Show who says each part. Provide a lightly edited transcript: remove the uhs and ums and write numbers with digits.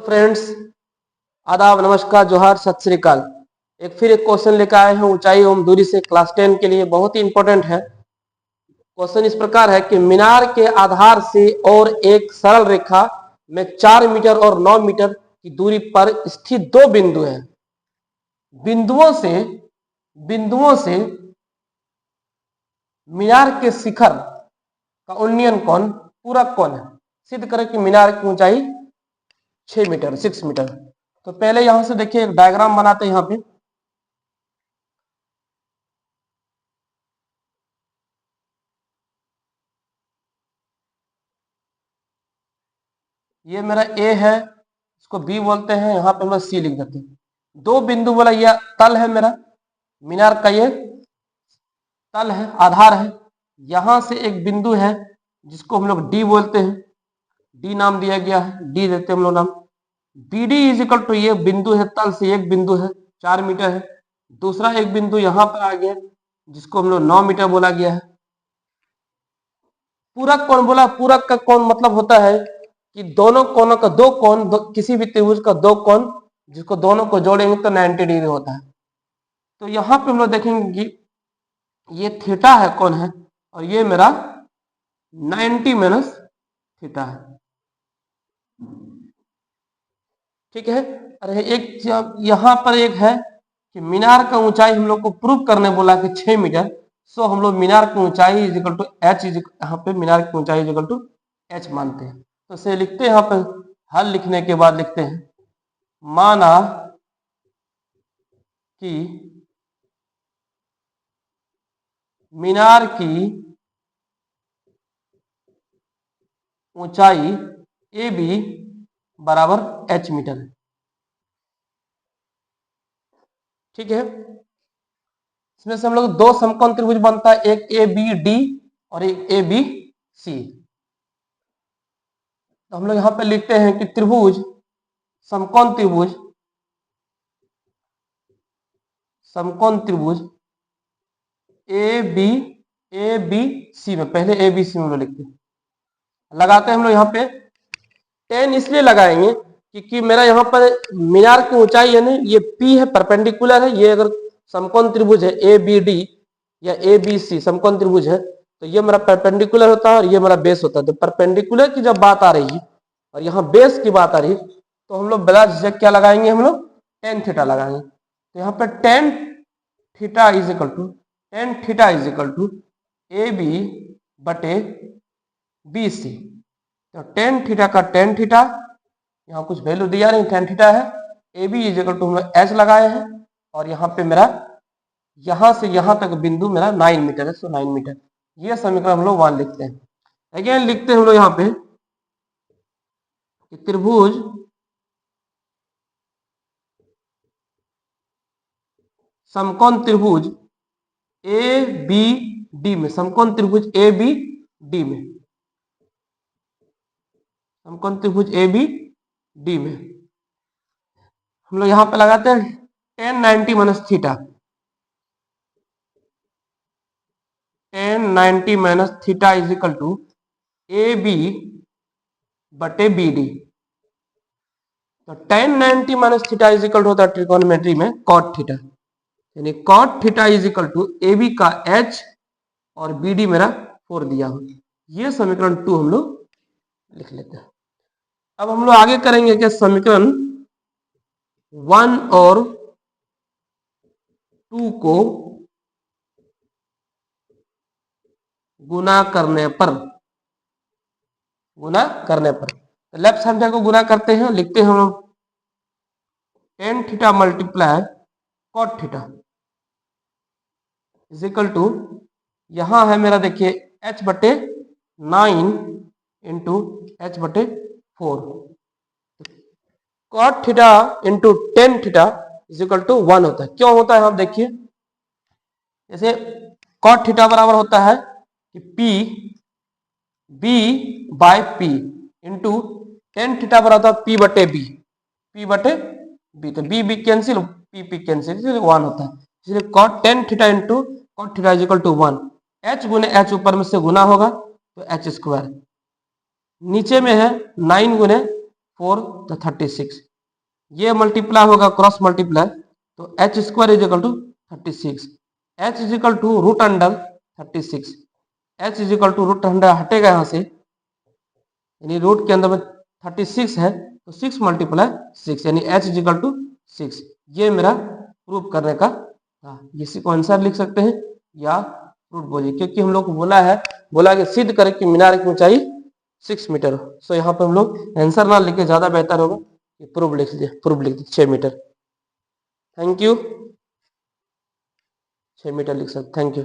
Speaker 1: Friends, आदाब, नमस्कार, जोहार, सत श्री अकाल। फिर एक क्वेश्चन लेकर आए हैं ऊंचाई एवं दूरी से क्लास 10 के लिए। बहुत ही इंपॉर्टेंट है। क्वेश्चन इस प्रकार है कि मीनार के आधार से और एक सरल रेखा में 4 मीटर और 9 मीटर की दूरी पर स्थित दो बिंदु हैं। बिंदुओं से मीनार के शिखर का उन्नयन कोण पूरक कोण है। सिद्ध करें कि मीनार की ऊंचाई 6 मीटर 6 मीटर। तो पहले यहां से देखिए एक डायग्राम बनाते हैं। यहां पे ये मेरा ए है, इसको बी बोलते हैं, यहां पे हम लोग सी लिख देते हैं। दो बिंदु बोला, यह तल है मेरा मीनार का, ये तल है, आधार है। यहां से एक बिंदु है जिसको हम लोग डी बोलते हैं, डी नाम दिया गया है, डी देते हैं हम लोग नाम। B D is equal to, ये बिंदु है, तल से एक बिंदु है, 4 मीटर है। दूसरा एक बिंदु यहां पर आ गया जिसको हम लोग 9 मीटर बोला गया है। पूरक कोण बोला, पूरक का कोण मतलब होता है कि दोनों कोणों का दो कोण, किसी भी त्रिभुज का दो कोण जिसको दोनों को जोड़ेंगे तो 90 डिग्री होता है। तो यहां पे हम लोग देखेंगे कि ये थीटा है, कोण है, और ये मेरा 90 माइनस थीटा है। ठीक है। अरे एक यहां पर एक है कि मीनार का ऊंचाई हम लोग को प्रूव करने बोला कि 6 मीटर। सो हम लोग मीनार की ऊंचाई इज इक्वल टू एच, यहाँ पे मीनार की ऊंचाई इज इक्वल टू एच मानते हैं। तो इसे लिखते हैं, यहाँ पे हल लिखने के बाद लिखते हैं, माना कि मीनार की ऊंचाई ए बी बराबर एच मीटर है। ठीक है। इसमें से हम लोग दो समकोण त्रिभुज बनता है, एक ए बी डी और एक ए बी सी। तो हम लोग यहां पे लिखते हैं कि त्रिभुज, समकोण त्रिभुज, समकोण त्रिभुज ए बी सी में, पहले ए बी सी में लिखते हैं, लगाते हैं हम लोग यहाँ पे 10 इसलिए लगाएंगे क्योंकि मेरा यहाँ पर मीनार की ऊंचाई है ना, ये P है, परपेंडिकुलर है। ये अगर समकोण त्रिभुज है ए बी डी या ए बी सी समकोण त्रिभुज है तो ये मेरा परपेंडिकुलर होता है और ये मेरा बेस होता है। तो परपेंडिकुलर की जब बात आ रही है और यहाँ बेस की बात आ रही है तो हम लोग बिना झिझक क्या लगाएंगे, हम लोग tan थीटा लगाएंगे। तो यहाँ पर tan theta is equal to A B बटे बी सी। तो tan थीटा का tan थीटा, यहाँ कुछ वैल्यू दिया नहीं, tan थीटा है, A B is equal to हम एच लगाए हैं, और यहाँ पे मेरा यहां से यहां तक बिंदु मेरा 9 मीटर है। सो 9 मीटर, ये समीकरण हम लोग 1 लिखते हैं। अगेन लिखते हैं हम लोग यहाँ पे कि त्रिभुज समकोण त्रिभुज ए बी डी में, समकोण त्रिभुज ए बी डी में, समकोण त्रिभुज ए बी डी में हम लोग यहां पे लगाते हैं tan 90 minus theta, tan 90 minus theta is equal to A B बटे बी डी। तो tan 90 minus theta is equal to होता है ट्रिगोनोमेट्री में cot थीटा, यानी cot theta is equal to A B का h और बी डी मेरा 4 दिया हो। ये समीकरण 2 हम लोग लिख लेते हैं। अब हम लोग आगे करेंगे कि समीकरण 1 और 2 को गुना करने पर, तो लेफ्ट संख्या को गुना करते हैं, लिखते हैं हम लोग tan theta multiply cot theta is equal to, यहां है मेरा देखिए h बटे 9 इंटू एच बटे 4, cot theta into tan theta is equal to 1 होता है। क्यों होता है आप देखिए, जैसे cot थीटा बराबर होता है कि P B by P into tan theta बराबर होता है P बटे B, तो B कैंसिल, P कैंसिल, इसलिए 1 होता है। इसलिए cot tan theta into cot theta is equal to 1, h गुने h ऊपर में से गुना होगा तो h स्क्वायर, नीचे में है 9 गुने 4 तो 36, ये मल्टीप्लाई होगा क्रॉस मल्टीप्लाई, तो H square is equal to 36, H is equal to root under 36, H is equal to root under हटेगा यहाँ से, यानी रूट के अंदर में 36 है तो 6 मल्टीप्लाई 6 यानी एच इज इक्वल टू 6। ये मेरा प्रूव करने का था, इसी को आंसर लिख सकते हैं या प्रूफ बोलिए, क्योंकि हम लोग को बोला कि सिद्ध करें कि मीनार की ऊंचाई 6 मीटर हो। सो यहाँ पे हम लोग आंसर ना लिखे ज्यादा बेहतर होगा, प्रूफ लिख दिए, प्रूफ लिख दिए 6 मीटर। थैंक यू, 6 मीटर लिख सकते, थैंक यू।